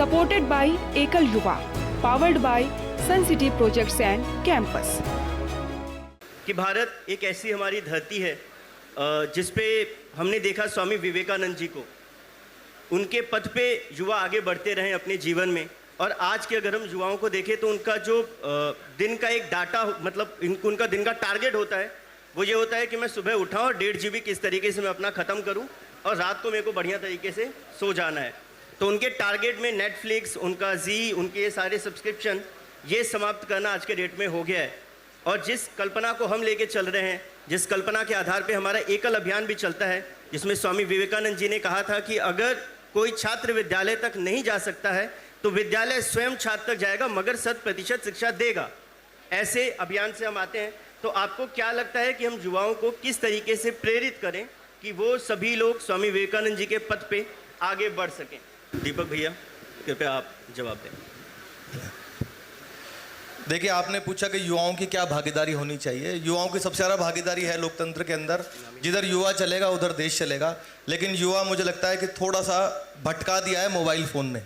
Supported by Ekal Yuva, powered by sun city projects and campus. कि भारत एक ऐसी हमारी धरती है जिस पे हमने देखा स्वामी विवेकानंद जी को, उनके पथ पे युवा आगे बढ़ते रहे अपने जीवन में। और आज के अगर हम युवाओं को देखें तो उनका जो दिन का एक डाटा, मतलब उनका दिन का टारगेट होता है, वो ये होता है कि मैं सुबह उठा और 1.5 GB किस तरीके से मैं अपना ख़त्म करूं और रात को मेरे को बढ़िया तरीके से सो जाना है। तो उनके टारगेट में नेटफ्लिक्स, उनका जी, उनके ये सारे सब्सक्रिप्शन, ये समाप्त करना आज के डेट में हो गया है। और जिस कल्पना को हम लेके चल रहे हैं, जिस कल्पना के आधार पे हमारा एकल अभियान भी चलता है, जिसमें स्वामी विवेकानंद जी ने कहा था कि अगर कोई छात्र विद्यालय तक नहीं जा सकता है तो विद्यालय स्वयं छात्र तक जाएगा मगर 100% शिक्षा देगा। ऐसे अभियान से हम आते हैं। तो आपको क्या लगता है कि हम युवाओं को किस तरीके से प्रेरित करें कि वो सभी लोग स्वामी विवेकानंद जी के पथ पे आगे बढ़ सकें? दीपक भैया, कृपया आप जवाब दें। देखिए, आपने पूछा कि युवाओं की क्या भागीदारी होनी चाहिए। युवाओं की सबसे ज़्यादा भागीदारी है लोकतंत्र के अंदर। जिधर युवा चलेगा उधर देश चलेगा। लेकिन युवा, मुझे लगता है कि थोड़ा सा भटका दिया है मोबाइल फ़ोन ने।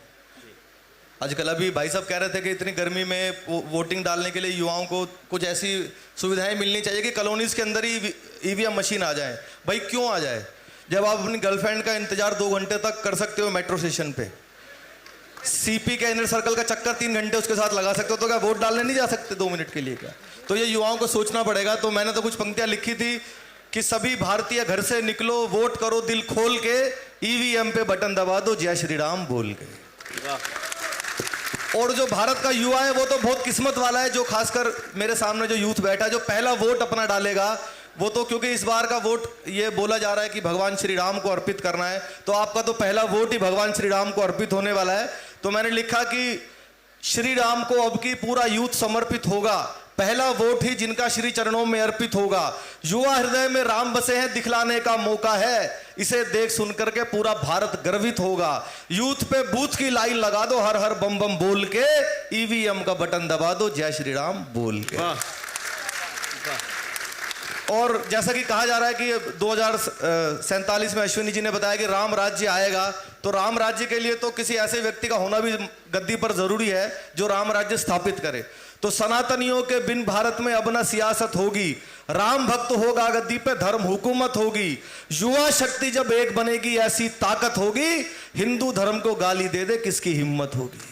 आजकल अभी भाई साहब कह रहे थे कि इतनी गर्मी में वोटिंग डालने के लिए युवाओं को कुछ ऐसी सुविधाएं मिलनी चाहिए कि कॉलोनीज़ के अंदर ही EVM मशीन आ जाए। भाई क्यों आ जाए? जब आप अपनी गर्लफ्रेंड का इंतजार 2 घंटे तक कर सकते हो मेट्रो स्टेशन पे, CP के इनर सर्कल का चक्कर 3 घंटे उसके साथ लगा सकते हो, तो क्या वोट डालने नहीं जा सकते 2 मिनट के लिए? क्या? तो ये युवाओं को सोचना पड़ेगा। तो मैंने तो कुछ पंक्तियां लिखी थी कि सभी भारतीय घर से निकलो, वोट करो दिल खोल के, EVM पे बटन दबा दो, जय श्री राम बोल के। और जो भारत का युवा है वो तो बहुत किस्मत वाला है, जो खासकर मेरे सामने जो यूथ बैठा है, जो पहला वोट अपना डालेगा वो तो, क्योंकि इस बार का वोट ये बोला जा रहा है कि भगवान श्री राम को अर्पित करना है, तो आपका तो पहला वोट ही भगवान श्री राम को अर्पित होने वाला है। तो मैंने लिखा कि श्री राम को अब की पूरा यूथ समर्पित होगा, पहला वोट ही जिनका श्री चरणों में अर्पित होगा। युवा हृदय में राम बसे हैं, दिखलाने का मौका है, इसे देख सुनकर के पूरा भारत गर्वित होगा। यूथ पे बूथ की लाइन लगा दो, हर हर बम बम बोल के, EVM का बटन दबा दो, जय श्री राम बोल के। और जैसा कि कहा जा रहा है कि 2047 में अश्विनी जी ने बताया कि राम राज्य आएगा, तो राम राज्य के लिए तो किसी ऐसे व्यक्ति का होना भी गद्दी पर जरूरी है जो राम राज्य स्थापित करे। तो सनातनियों के बिन भारत में अब न सियासत होगी, राम भक्त होगा गद्दी पे, धर्म हुकूमत होगी। युवा शक्ति जब एक बनेगी ऐसी ताकत होगी, हिंदू धर्म को गाली दे दे किसकी हिम्मत होगी?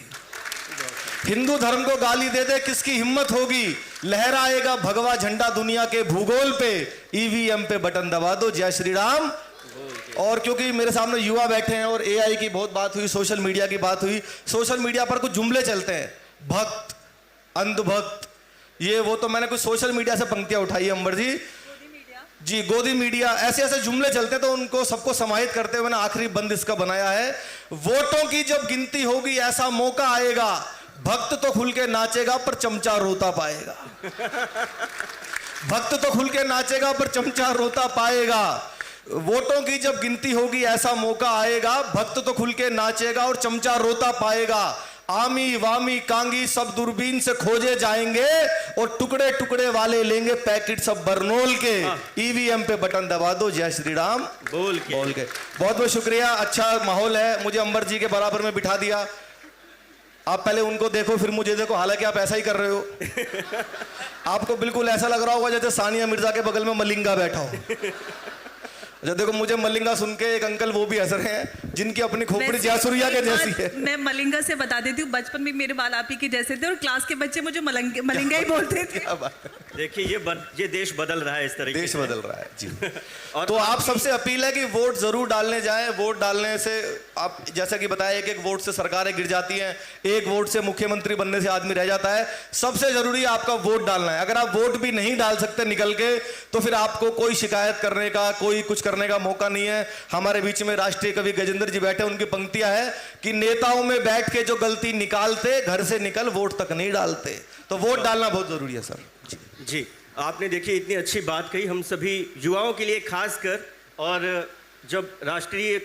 हिंदू धर्म को गाली दे दे किसकी हिम्मत होगी? लहराएगा भगवा झंडा दुनिया के भूगोल पे, EVM पे बटन दबा दो, जय श्री राम। और क्योंकि मेरे सामने युवा बैठे हैं और AI की बहुत बात हुई, सोशल मीडिया की बात हुई, सोशल मीडिया पर कुछ जुमले चलते हैं, भक्त, अंधभक्त, ये वो, तो मैंने कुछ सोशल मीडिया से पंक्तियां उठाई है अंबर जी, गोदी मीडिया, ऐसे ऐसे जुमले चलते हैं, तो उनको सबको समाहित करते हुए ना आखिरी बंद इसका बनाया है। वोटों की जब गिनती होगी ऐसा मौका आएगा, भक्त तो खुल के नाचेगा पर चमचा रोता पाएगा। भक्त तो खुल के नाचेगा पर चमचा रोता पाएगा। वोटों की जब गिनती होगी ऐसा मौका आएगा, भक्त तो खुल के नाचेगा और चमचा रोता पाएगा। आमी वामी कांगी सब दूरबीन से खोजे जाएंगे और टुकड़े टुकड़े वाले लेंगे पैकेट सब बरनोल के, EVM पे बटन दबा दो, जय श्री राम बोल के। बहुत बहुत शुक्रिया। अच्छा माहौल है, मुझे अंबर जी के बराबर में बिठा दिया। आप पहले उनको देखो फिर मुझे देखो, हालांकि आप ऐसा ही कर रहे हो। आपको बिल्कुल ऐसा लग रहा होगा जैसे सानिया मिर्जा के बगल में मलिंगा बैठा हो। अच्छा देखो, मुझे मलिंगा सुन के एक अंकल वो भी हंस रहे हैं जिनकी अपनी खोपड़ी जयसूर्या के जैसी है। मैं मलिंगा से बता देती हूँ, बचपन में मेरे बाल आप ही के जैसे थे और क्लास के बच्चे मुझे मलिंगा ही बोलते थे। देखिए ये देश बदल रहा है, इस तरीके देश बदल रहा है जी। और तो आप सबसे अपील है कि वोट जरूर डालने जाएं। वोट डालने से आप जैसा कि बताया, एक वोट से सरकारें गिर जाती हैं, एक वोट से मुख्यमंत्री बनने से आदमी रह जाता है। सबसे जरूरी आपका वोट डालना है। अगर आप वोट भी नहीं डाल सकते निकल के, तो फिर आपको कोई शिकायत करने का, कोई कुछ करने का मौका नहीं है। हमारे बीच में राष्ट्रीय कवि गजेंद्र जी बैठे, उनकी पंक्तियां है कि नेताओं में बैठ के जो गलती निकालते, घर से निकल वोट तक नहीं डालते। तो वोट डालना बहुत जरूरी है सर जी। आपने देखिए इतनी अच्छी बात कही हम सभी युवाओं के लिए खासकर। और जब राष्ट्रीय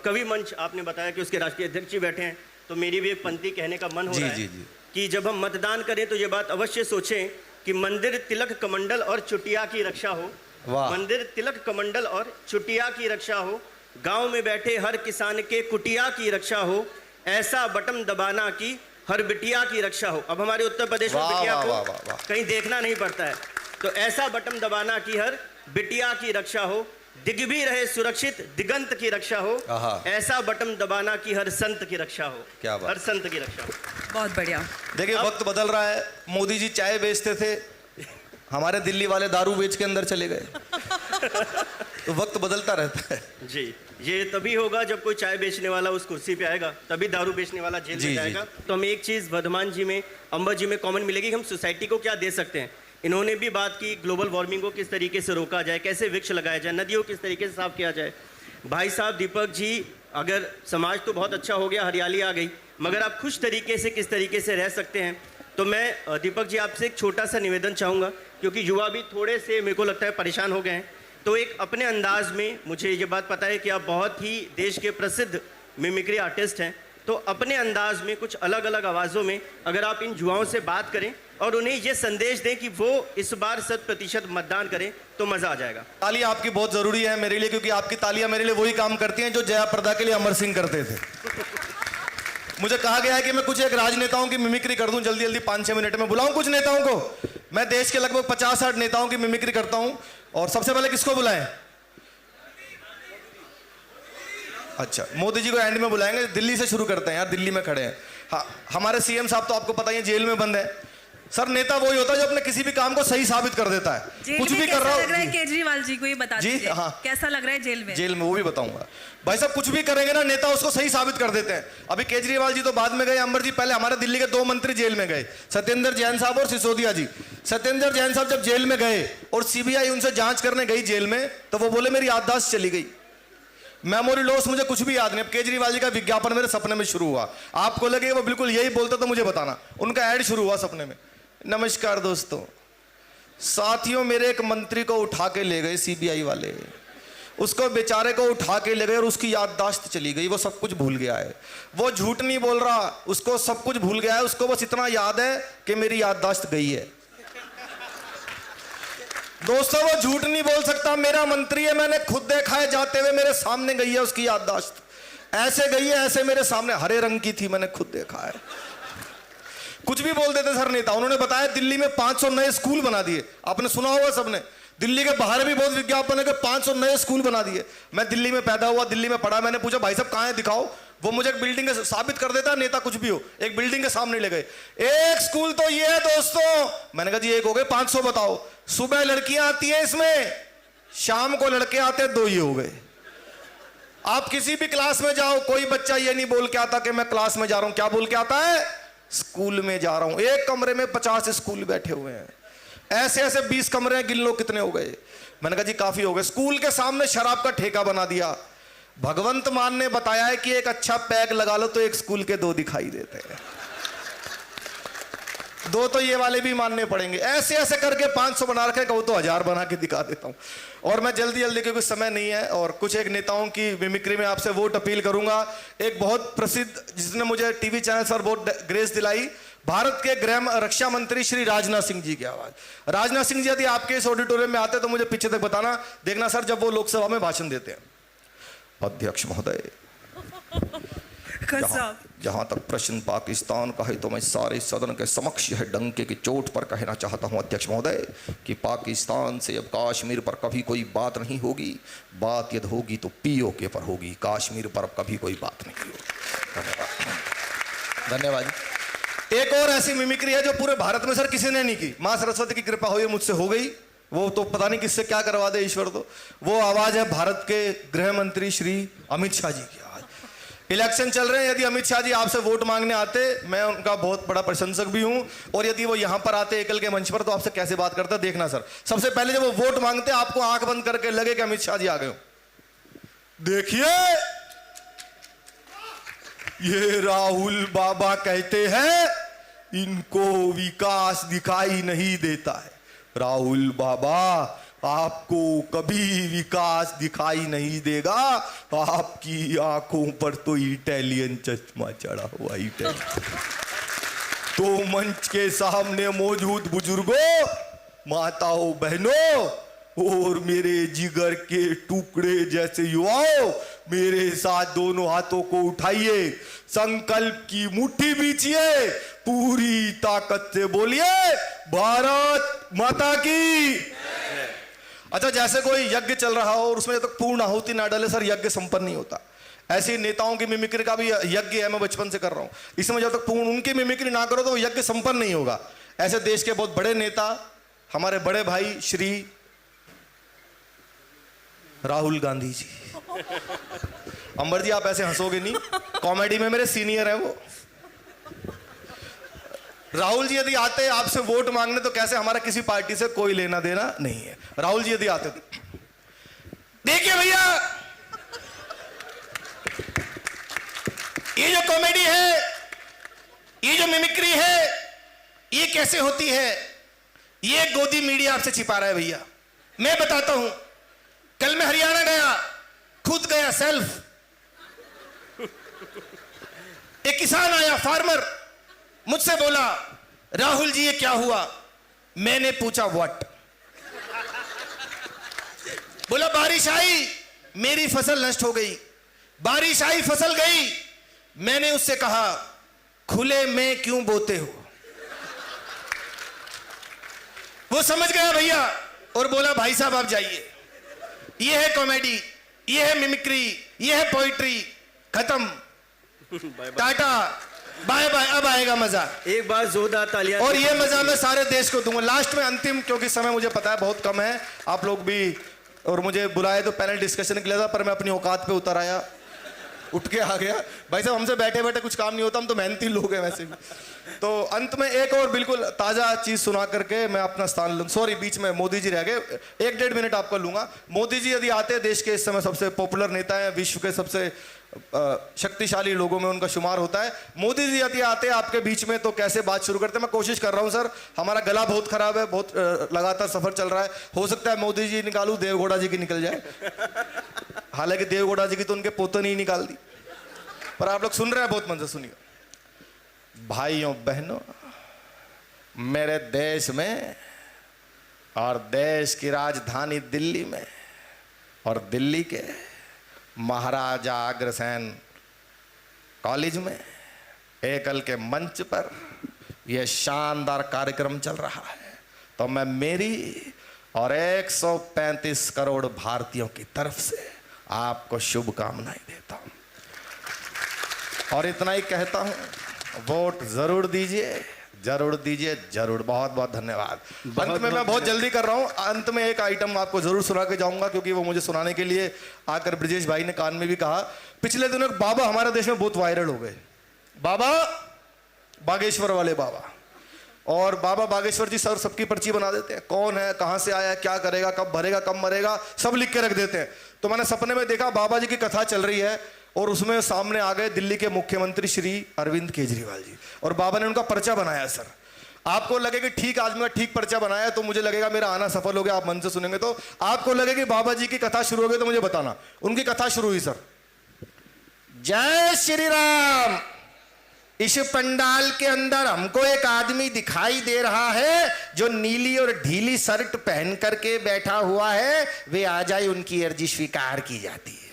कवि मंच आपने बताया कि उसके राष्ट्रीय अध्यक्ष जी बैठे हैं, तो मेरी भी एक पंक्ति कहने का मन हो रहा है कि जब हम मतदान करें तो ये बात अवश्य सोचें कि मंदिर तिलक कमंडल और चुटिया की रक्षा हो। मंदिर तिलक कमंडल और चुटिया की रक्षा हो। गांव में बैठे हर किसान के कुटिया की रक्षा हो। ऐसा बटन दबाना कि हर बिटिया की रक्षा हो। अब हमारे उत्तर प्रदेश में वाह, बिटिया वाह, को वाह, वाह, वाह। कहीं देखना नहीं पड़ता है, तो ऐसा बटन दबाना कि हर बिटिया की रक्षा हो, दिग भी रहे सुरक्षित, दिगंत की रक्षा हो, आहा। ऐसा बटन दबाना कि हर संत की रक्षा हो। क्या बात। हर संत की रक्षा हो। बहुत बढ़िया। देखिए वक्त बदल रहा है। मोदी जी चाय बेचते थे, हमारे दिल्ली वाले दारू बेच के अंदर चले गए। तो वक्त बदलता रहता है। जी, ये तभी होगा जब कोई चाय बेचने वाला उस कुर्सी पे आएगा, तभी दारू बेचने वाला जेल जी, में जी। जाएगा। तो हमें एक चीज़ वर्धमान जी में, अंबर जी में कॉमन मिलेगी कि हम सोसाइटी को क्या दे सकते हैं। इन्होंने भी बात की ग्लोबल वार्मिंग को किस तरीके से रोका जाए, कैसे वृक्ष लगाया जाए, नदियों को किस तरीके से साफ किया जाए। भाई साहब दीपक जी, अगर समाज तो बहुत अच्छा हो गया, हरियाली आ गई, मगर आप खुश तरीके से किस तरीके से रह सकते हैं। तो मैं दीपक जी आपसे एक छोटा सा निवेदन चाहूँगा, क्योंकि युवा भी थोड़े से मेरे को लगता है परेशान हो गए हैं। तो एक अपने अंदाज में, मुझे ये बात पता है कि आप बहुत ही देश के प्रसिद्ध मिमिक्री आर्टिस्ट हैं, तो अपने अंदाज में कुछ अलग अलग आवाज़ों में अगर आप इन युवाओं से बात करें और उन्हें ये संदेश दें कि वो इस बार 100% मतदान करें, तो मज़ा आ जाएगा। तालियां आपकी बहुत जरूरी है मेरे लिए, क्योंकि आपकी तालियां मेरे लिए वही काम करती हैं जो जयाप्रदा के लिए अमर सिंह करते थे। मुझे कहा गया है कि मैं कुछ एक राजनेताओं की मिमिक्री कर दूं जल्दी जल्दी 5-6 मिनट में। बुलाऊं कुछ नेताओं को। मैं देश के लगभग 50-60 नेताओं की मिमिक्री करता हूं। और सबसे पहले किसको बुलाएं? अच्छा, मोदी जी को एंड में बुलाएंगे। दिल्ली से शुरू करते हैं यार, दिल्ली में खड़े हैं। हाँ, हमारे सीएम साहब तो आपको पता ही है जेल में बंद है। सर, नेता वही होता है जो अपने किसी भी काम को सही साबित कर देता है। कुछ भी कर रहा लग रहा है हो। केजरीवाल जी को ये बता जी, दीजिए, हाँ। कैसा लग रहा है जेल में? जेल में वो भी बताऊंगा। भाई साहब, कुछ भी करेंगे ना नेता, उसको सही साबित कर देते हैं। अभी केजरीवाल जी तो बाद में गए, अंबर जी पहले। हमारे दिल्ली के 2 मंत्री जेल में गए, सत्येंद्र जैन साहब और सिसोदिया जी। सत्येंद्र जैन साहब जब जेल में गए और सीबीआई उनसे जांच करने गई जेल में, तो वो बोले मेरी याददाश्त चली गई, मेमोरी लॉस, मुझे कुछ भी याद नहीं। अब केजरीवाल जी का विज्ञापन मेरे सपने में शुरू हुआ। आपको लगे वो बिल्कुल यही बोलते तो मुझे बताना। उनका ऐड शुरू हुआ सपने में। नमस्कार दोस्तों, साथियों, मेरे एक मंत्री को उठा के ले गए सीबीआई वाले। उसको बेचारे को उठा के ले गए और उसकी याददाश्त चली गई। वो सब कुछ भूल गया है। वो झूठ नहीं बोल रहा, उसको सब कुछ भूल गया है। उसको बस इतना याद है कि मेरी याददाश्त गई है। दोस्तों, वो झूठ नहीं बोल सकता। मेरा मंत्री है, मैंने खुद देखा है जाते हुए, मेरे सामने गई है उसकी याददाश्त। ऐसे गई है, ऐसे मेरे सामने हरे रंग की थी, मैंने खुद देखा है। कुछ भी बोल देते सर नेता। उन्होंने बताया दिल्ली में 500 नए स्कूल बना दिए। आपने सुना होगा सबने। दिल्ली के बाहर भी बहुत विज्ञापन है कि 500 नए स्कूल बना दिए। मैं दिल्ली में पैदा हुआ, दिल्ली में पढ़ा। मैंने पूछा भाई साहब कहाँ है, दिखाओ। वो मुझे एक बिल्डिंग के साबित कर देता, नेता कुछ भी हो। एक बिल्डिंग के सामने ले गए, एक स्कूल तो ये है दोस्तों। मैंने कहा जी एक हो गए, 500 बताओ। सुबह लड़कियां आती हैं इसमें, शाम को लड़के आते हैं, 2 ये हो गए। आप किसी भी क्लास में जाओ, कोई बच्चा ये नहीं बोल के आता कि मैं क्लास में जा रहा हूं। क्या बोल के आता है? स्कूल में जा रहा हूं। एक कमरे में 50 स्कूल बैठे हुए हैं। ऐसे ऐसे 20 कमरे हैं, गिन लो कितने हो गए। मैंने कहा जी काफी हो गए। स्कूल के सामने शराब का ठेका बना दिया। भगवंत मान ने बताया है कि एक अच्छा पैक लगा लो तो एक स्कूल के 2 दिखाई देते हैं। 2 तो ये वाले भी मानने पड़ेंगे। ऐसे ऐसे करके 500 बना रखे, कहूँ तो 1000 बना के दिखा देता हूँ। और मैं जल्दी जल्दी, क्योंकि समय नहीं है, और कुछ एक नेताओं की मिमिक्री में आपसे वोट अपील करूंगा। एक बहुत प्रसिद्ध, जिसने मुझे टीवी चैनल पर बहुत ग्रेस दिलाई, भारत के गृह रक्षा मंत्री श्री राजनाथ सिंह जी की आवाज। राजनाथ सिंह जी यदि आपके इस ऑडिटोरियम में आते तो मुझे पीछे तक बताना। देखना सर, जब वो लोकसभा में भाषण देते हैं। अध्यक्ष महोदय, जहां तक प्रश्न पाकिस्तान का है तो मैं सारे सदन के समक्ष है डंके की चोट पर कहना चाहता हूं अध्यक्ष महोदय कि पाकिस्तान से अब कश्मीर पर कभी कोई बात नहीं होगी। बात यदि होगी तो पीओके पर होगी, कश्मीर पर अब कभी कोई बात नहीं होगी। धन्यवाद, धन्यवाद। एक और ऐसी मिमिक्री है जो पूरे भारत में सर किसी ने नहीं की। मां सरस्वती की कृपा हुई, मुझसे हो गई। वो तो पता नहीं किससे क्या करवा दे ईश्वर। तो वो आवाज है भारत के गृह मंत्री श्री अमित शाह जी की। इलेक्शन चल रहे हैं, यदि अमित शाह जी आपसे वोट मांगने आते, मैं उनका बहुत बड़ा प्रशंसक भी हूं, और यदि वो यहां पर आते एकल के मंच पर, तो आपसे कैसे बात करता देखना सर। सबसे पहले जब वो वोट मांगते, आपको आंख बंद करके लगे कि अमित शाह जी आ गए हो। देखिए, ये राहुल बाबा कहते हैं इनको विकास दिखाई नहीं देता है। राहुल बाबा, आपको कभी विकास दिखाई नहीं देगा। आपकी आंखों पर तो इटालियन चश्मा चढ़ा हुआ इटालियन। तो मंच के सामने मौजूद बुजुर्गों, माताओं, बहनों, और मेरे जिगर के टुकड़े जैसे युवाओं, मेरे साथ दोनों हाथों को उठाइए, संकल्प की मुट्ठी बीचिए, पूरी ताकत से बोलिए भारत माता की। अच्छा, जैसे कोई यज्ञ चल रहा हो और उसमें जब तक पूर्ण आहुति ना डाले सर यज्ञ संपन्न नहीं होता। ऐसे ही नेताओं की मिमिक्री का भी यज्ञ है, मैं बचपन से कर रहा हूं। इसमें जब तक पूर्ण उनकी मिमिक्री ना करो तो वो यज्ञ संपन्न नहीं होगा। ऐसे देश के बहुत बड़े नेता हमारे बड़े भाई श्री राहुल गांधी जी। अंबर जी आप ऐसे हंसोगे नहीं, कॉमेडी में मेरे सीनियर है वो। राहुल जी यदि आते आपसे वोट मांगने तो कैसे, हमारा किसी पार्टी से कोई लेना देना नहीं है। राहुल जी यदि आते तो देखिए भैया, ये जो कॉमेडी है, ये जो मिमिक्री है, ये कैसे होती है, ये गोदी मीडिया आपसे छिपा रहा है भैया। मैं बताता हूं, कल मैं हरियाणा गया, खुद गया सेल्फ। एक किसान आया, फार्मर, मुझसे बोला राहुल जी ये क्या हुआ। मैंने पूछा व्हाट। बोला बारिश आई, मेरी फसल नष्ट हो गई। बारिश आई, फसल गई। मैंने उससे कहा खुले में क्यों बोते हो। वो समझ गया भैया और बोला भाई साहब आप जाइए। ये है कॉमेडी, ये है मिमिक्री, ये है पोइट्री। खत्म, टाटा, बाय बाय। अब आएगा मजा, एक बार जोरदार तालियां। और ये मजा मैं सारे देश को दूंगा लास्ट में, अंतिम, क्योंकि समय मुझे पता है बहुत कम है। आप लोग भी, और मुझे बुलाए तो पैनल डिस्कशन के लिए था, पर मैं अपनी औकात पे उतर आया, उठ के आ गया। भाई साहब हमसे बैठे बैठे कुछ काम नहीं होता, हम तो मेहनती लोग हैं वैसे भी। तो अंत में एक और बिल्कुल ताजा चीज सुना करके मैं अपना स्थान लूँ। सॉरी, बीच में मोदी जी रह गए, 1-1.5 मिनट आपका लूंगा। मोदी जी यदि आते, देश के इस समय सबसे पॉपुलर नेता है, विश्व के सबसे शक्तिशाली लोगों में उनका शुमार होता है। मोदी जी यदि आते आपके बीच में तो कैसे बात शुरू करते। मैं कोशिश कर रहा हूं सर, हमारा गला बहुत खराब है, बहुत लगातार सफर चल रहा है। हो सकता है मोदी जी निकालूं, देवगौड़ा जी की निकल जाए। हालांकि देवगौड़ा जी की तो उनके पोते नहीं निकाल दी, पर आप लोग सुन रहे हैं बहुत मन से सुनिए। भाइयों बहनों, मेरे देश में और देश की राजधानी दिल्ली में और दिल्ली के महाराजा अग्रसेन कॉलेज में एकल के मंच पर यह शानदार कार्यक्रम चल रहा है, तो मैं मेरी और 135 करोड़ भारतीयों की तरफ से आपको शुभकामनाएं देता हूं और इतना ही कहता हूं, वोट जरूर दीजिए, जरूर दीजिए, जरूर। बहुत बहुत धन्यवाद। अंत में मैं बहुत जल्दी कर रहा हूं, अंत में एक आइटम आपको जरूर सुना के जाऊंगा, क्योंकि वो मुझे सुनाने के लिए आकर ब्रजेश भाई ने कान में भी कहा। पिछले दिनों एक बाबा हमारे देश में बहुत वायरल हो गए, बाबा बागेश्वर वाले बाबा। और बाबा बागेश्वर जी सर सबकी पर्ची बना देते हैं, कौन है, कहां से आया, क्या करेगा, कब भरेगा, कब मरेगा, सब लिख के रख देते हैं। तो मैंने सपने में देखा बाबा जी की कथा चल रही है और उसमें सामने आ गए दिल्ली के मुख्यमंत्री श्री अरविंद केजरीवाल जी, और बाबा ने उनका पर्चा बनाया। सर आपको लगे कि ठीक आदमी का ठीक पर्चा बनाया तो मुझे लगेगा मेरा आना सफल हो गया, आप मन से सुनेंगे। तो आपको लगे कि बाबा जी की कथा शुरू हो गई तो मुझे बताना। उनकी कथा शुरू हुई। सर जय श्री राम। इस पंडाल के अंदर हमको एक आदमी दिखाई दे रहा है जो नीली और ढीली शर्ट पहन करके बैठा हुआ है, वे आ जाए उनकी अर्जी स्वीकार की जाती है।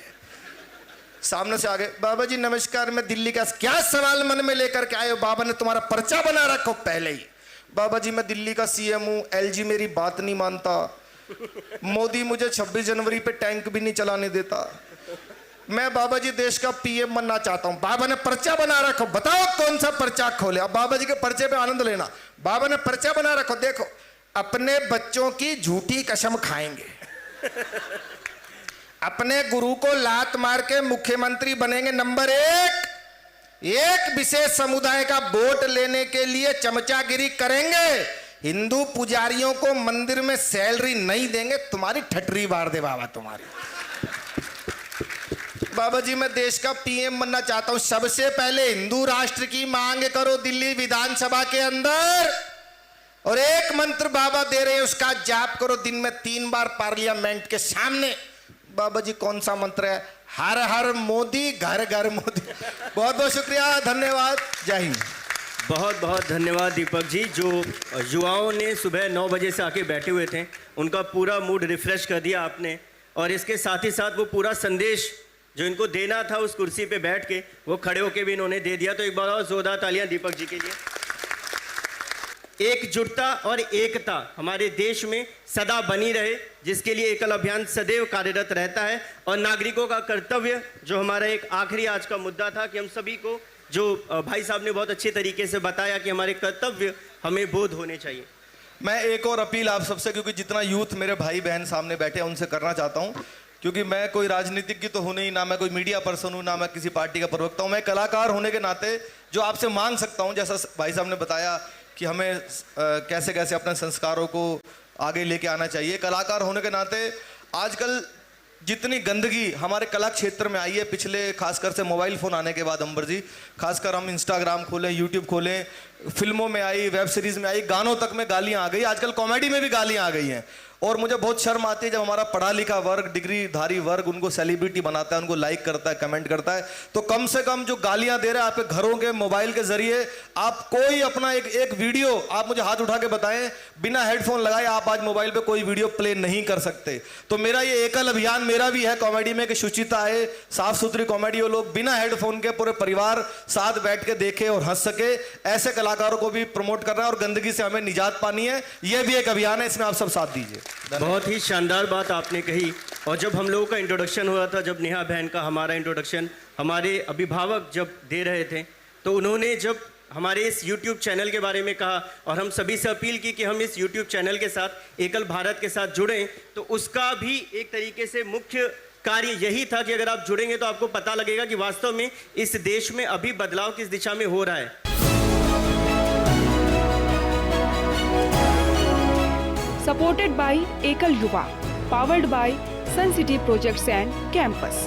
सामने से आगे, बाबा जी नमस्कार, मैं दिल्ली का, क्या सवाल मन में लेकर के आए हो? बाबा ने तुम्हारा पर्चा बना रखो पहले ही। बाबा जी मैं दिल्ली का सीएम हूं, एलजी मेरी बात नहीं मानता, मोदी मुझे 26 जनवरी पे टैंक भी नहीं चलाने देता, मैं बाबा जी देश का पीएम बनना चाहता हूं। बाबा ने पर्चा बना रखो, बताओ कौन सा पर्चा खोले। अब बाबा जी के पर्चे पे आनंद लेना। बाबा ने पर्चा बना रखो, देखो, अपने बच्चों की झूठी कसम खाएंगे, अपने गुरु को लात मार के मुख्यमंत्री बनेंगे, नंबर 1, एक विशेष समुदाय का वोट लेने के लिए चमचागिरी करेंगे, हिंदू पुजारियों को मंदिर में सैलरी नहीं देंगे, तुम्हारी ठटरी बार दे बाबा तुम्हारी। बाबा जी मैं देश का पीएम बनना चाहता हूं, सबसे पहले हिंदू राष्ट्र की मांग करो दिल्ली विधानसभा के अंदर, और एक मंत्र बाबा दे रहे हैं उसका जाप करो दिन में 3 बार पार्लियामेंट के सामने। बाबा जी कौन सा मंत्र है? हर हर मोदी, घर घर मोदी। बहुत बहुत शुक्रिया, धन्यवाद, जय हिंद। बहुत बहुत धन्यवाद दीपक जी। जो युवाओं ने सुबह 9 बजे से आके बैठे हुए थे, उनका पूरा मूड रिफ्रेश कर दिया आपने, और इसके साथ ही साथ वो पूरा संदेश जो इनको देना था उस कुर्सी पे बैठ के, वो खड़े होके भी इन्होंने दे दिया। तो एक बार और जोरदार तालियां दीपक जी के लिए। एकजुटता और एकता हमारे देश में सदा बनी रहे, जिसके लिए एकल अभियान सदैव कार्यरत रहता है। और नागरिकों का कर्तव्य, जो हमारा एक आखिरी आज का मुद्दा था, कि हम सभी को, जो भाई साहब ने बहुत अच्छे तरीके से बताया, कि हमारे कर्तव्य हमें बोध होने चाहिए। मैं एक और अपील आप सबसे, क्योंकि जितना यूथ मेरे भाई बहन सामने बैठे हैं उनसे करना चाहता हूं, क्योंकि मैं कोई राजनीतिज्ञ तो हूं नहीं, ना मैं कोई मीडिया पर्सन हूं, ना मैं किसी पार्टी का प्रवक्ता हूं। मैं कलाकार होने के नाते जो आपसे मांग सकता हूं, जैसा भाई साहब ने बताया कि हमें कैसे कैसे अपने संस्कारों को आगे लेके आना चाहिए, कलाकार होने के नाते आजकल जितनी गंदगी हमारे कला क्षेत्र में आई है पिछले, खासकर से मोबाइल फ़ोन आने के बाद, अंबर जी, खासकर हम इंस्टाग्राम खोलें, यूट्यूब खोलें, फिल्मों में आई, वेब सीरीज़ में आई, गानों तक में गालियाँ आ गई, आजकल कॉमेडी में भी गालियाँ आ गई हैं। और मुझे बहुत शर्म आती है जब हमारा पढ़ा लिखा वर्ग, डिग्रीधारी वर्ग उनको सेलिब्रिटी बनाता है, उनको लाइक करता है, कमेंट करता है। तो कम से कम जो गालियां दे रहे हैं आपके घरों के मोबाइल के जरिए, आप कोई अपना एक वीडियो, आप मुझे हाथ उठा के बताएं, बिना हेडफोन लगाए आप आज मोबाइल पे कोई वीडियो प्ले नहीं कर सकते। तो मेरा ये एकल अभियान मेरा भी है कॉमेडी में, कि शुचिता है, साफ सुथरी कॉमेडी हो, लोग बिना हेडफोन के पूरे परिवार साथ बैठ के देखे और हंस सके, ऐसे कलाकारों को भी प्रमोट करना है। और गंदगी से हमें निजात पानी है, ये भी एक अभियान है, इसमें आप सब साथ दीजिए। बहुत ही शानदार बात आपने कही। और जब हम लोगों का इंट्रोडक्शन हुआ था, जब नेहा बहन का हमारा इंट्रोडक्शन हमारे अभिभावक जब दे रहे थे, तो उन्होंने जब हमारे इस YouTube चैनल के बारे में कहा, और हम सभी से अपील की कि हम इस YouTube चैनल के साथ, एकल भारत के साथ जुड़ें, तो उसका भी एक तरीके से मुख्य कार्य यही था कि अगर आप जुड़ेंगे तो आपको पता लगेगा कि वास्तव में इस देश में अभी बदलाव किस दिशा में हो रहा है। Supported by Ekal Yuva, powered by Sun City Projects and Campus.